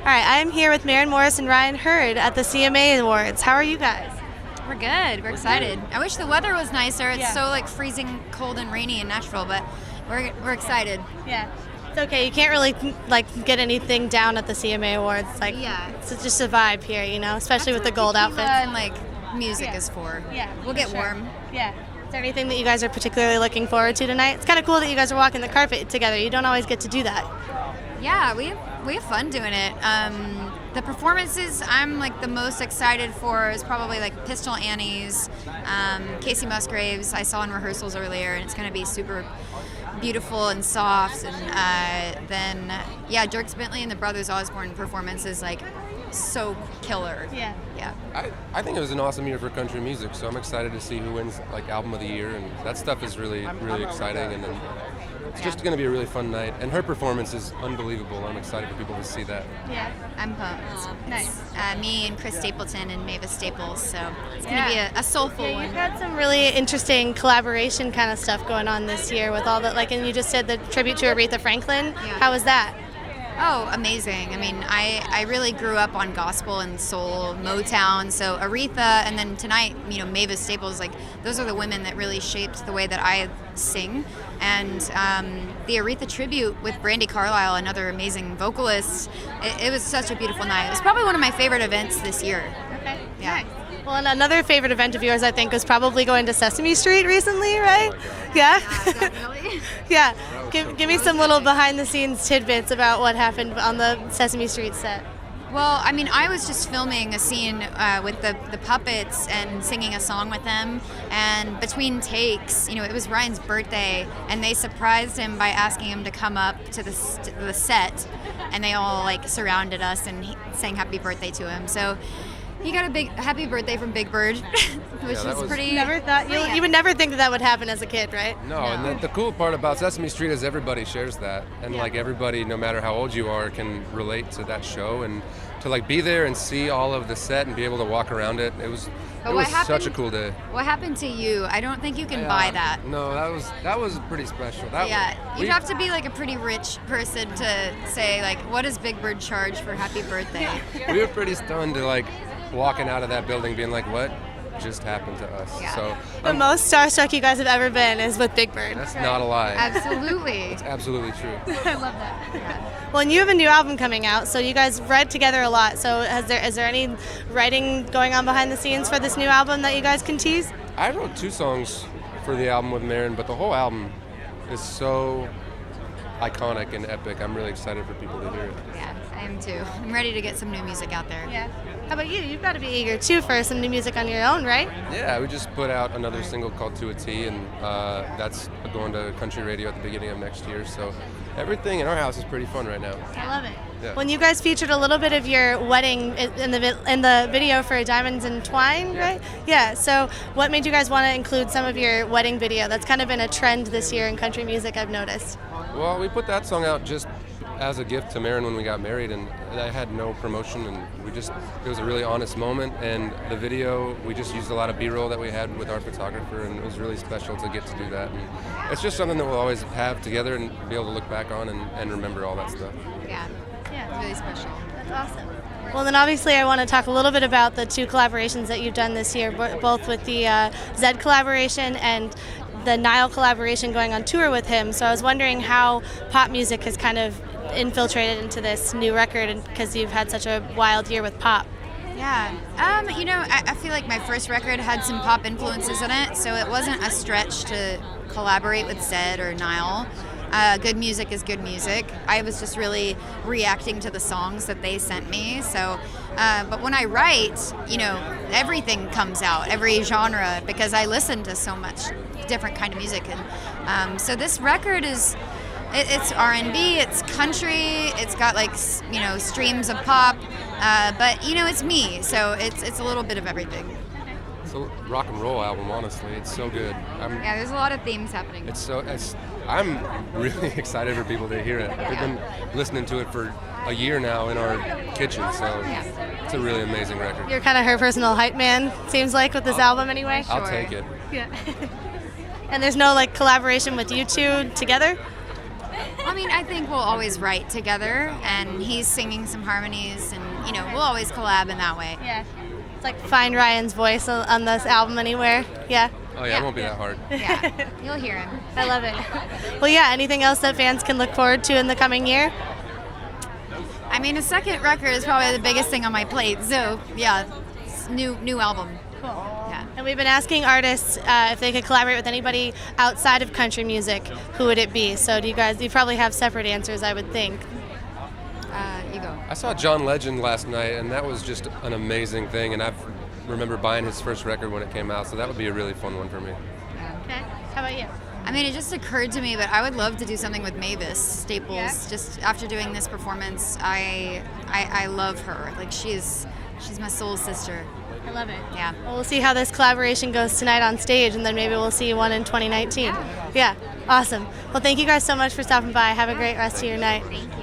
All right, I'm here with Maren Morris and Ryan Hurd at the CMA Awards. How are you guys? We're good. We're excited. I wish the weather was nicer. It's so freezing cold and rainy in Nashville, but we're excited. Yeah. It's okay. You can't really get anything down at the CMA Awards. It's just a vibe here, especially with the gold outfits. And music is for. Yeah. We'll get warm. Yeah. Is there anything that you guys are particularly looking forward to tonight? It's kind of cool that you guys are walking the carpet together. You don't always get to do that. Yeah, we have fun doing it. The performances I'm the most excited for is probably Pistol Annie's, Casey Musgraves. I saw in rehearsals earlier, and it's going to be super beautiful and soft. And then Dierks Bentley and the Brothers Osborne performance is so killer. Yeah. I think it was an awesome year for country music, so I'm excited to see who wins album of the year, and that stuff is really exciting. And then it's just going to be a really fun night, and her performance is unbelievable. I'm excited for people to see that. Yeah, I'm pumped. Nice. Me and Chris Stapleton and Mavis Staples, so it's going to be a soulful one. You've had some really interesting collaboration kind of stuff going on this year with all that, and you just said the tribute to Aretha Franklin. Yeah. How was that? Oh, amazing. I mean, I really grew up on gospel and soul, Motown, so Aretha, and then tonight, Mavis Staples, those are the women that really shaped the way that I sing. And the Aretha tribute with Brandi Carlile, another amazing vocalist, it was such a beautiful night. It was probably one of my favorite events this year. Okay, yeah. Nice. Well, and another favorite event of yours, I think, was probably going to Sesame Street recently, right? Yeah? Definitely. Yeah. Give me some little behind-the-scenes tidbits about what happened on the Sesame Street set. Well, I mean, I was just filming a scene with the puppets and singing a song with them, and between takes, it was Ryan's birthday, and they surprised him by asking him to come up to the set, and they all surrounded us and sang happy birthday to him. So he got a big happy birthday from Big Bird, which was pretty. Never thought you would never think that would happen as a kid, right? No. And the cool part about Sesame Street is everybody shares that, and everybody, no matter how old you are, can relate to that show, and to be there and see all of the set and be able to walk around it. It was such a cool day. What happened to you? I don't think you can buy that. No, that was pretty special. You'd have to be a pretty rich person to say what does Big Bird charge for happy birthday? We were pretty stunned to walking out of that building being what just happened to us. Yeah. So the most starstruck you guys have ever been is with Big Bird. That's not a lie. Absolutely. It's absolutely true. I love that. Yeah. Well, and you have a new album coming out, so you guys write together a lot. So is there any writing going on behind the scenes for this new album that you guys can tease? I wrote 2 songs for the album with Maren, but the whole album is so iconic and epic. I'm really excited for people to hear it. Yeah, I am too. I'm ready to get some new music out there. Yeah. How about you? You've got to be eager too for some new music on your own, right? Yeah, we just put out another single called To a T, and that's going to country radio at the beginning of next year. So everything in our house is pretty fun right now. I love it. Yeah. When you guys featured a little bit of your wedding in the video for Diamonds and Twine, right? Yeah. So what made you guys want to include some of your wedding video? That's kind of been a trend this year in country music, I've noticed. Well, we put that song out just as a gift to Maren when we got married, and I had no promotion, and it was a really honest moment, and the video, we just used a lot of B-roll that we had with our photographer, and it was really special to get to do that. And it's just something that we'll always have together and be able to look back on and remember all that stuff. Yeah, it's really special. That's awesome. Well, then obviously I want to talk a little bit about the 2 collaborations that you've done this year, both with the Zed collaboration and the Nile collaboration going on tour with him. So I was wondering how pop music has kind of infiltrated into this new record, because you've had such a wild year with pop. Yeah. I feel like my first record had some pop influences in it, so it wasn't a stretch to collaborate with Zed or Nile. Good music is good music. I was just really reacting to the songs that they sent me. So, but when I write, everything comes out, every genre, because I listen to so much different kind of music. And so this record is, it's R&B, it's country, it's got streams of pop, but it's me, so it's a little bit of everything. It's a rock and roll album, honestly. It's so good. There's a lot of themes happening. I'm really excited for people to hear it. We've been listening to it for a year now in our kitchen, so it's a really amazing record. You're kind of her personal hype man, seems like, with this album anyway. I'll take it. Yeah. And there's no collaboration with you 2 together? I mean, I think we'll always write together, and he's singing some harmonies, and you know, we'll always collab in that way. Yeah. It's like find Ryan's voice on this album anywhere. Yeah. Oh yeah, it won't be that hard. Yeah, you'll hear him. I love it. Well, yeah, anything else that fans can look forward to in the coming year? I mean, a second record is probably the biggest thing on my plate. So yeah, it's new album. Cool. Yeah. And we've been asking artists if they could collaborate with anybody outside of country music, who would it be? So you probably have separate answers, I would think. You go. I saw John Legend last night, and that was just an amazing thing. And I remember buying his first record when it came out, so that would be a really fun one for me. Okay. How about you? I mean, it just occurred to me, but I would love to do something with Mavis Staples. Yeah. Just after doing this performance, I love her. Like she's my soul sister. I love it. Yeah. Well, we'll see how this collaboration goes tonight on stage, and then maybe we'll see one in 2019. Yeah. Awesome. Well, thank you guys so much for stopping by. Have a great rest of your night. Thank you.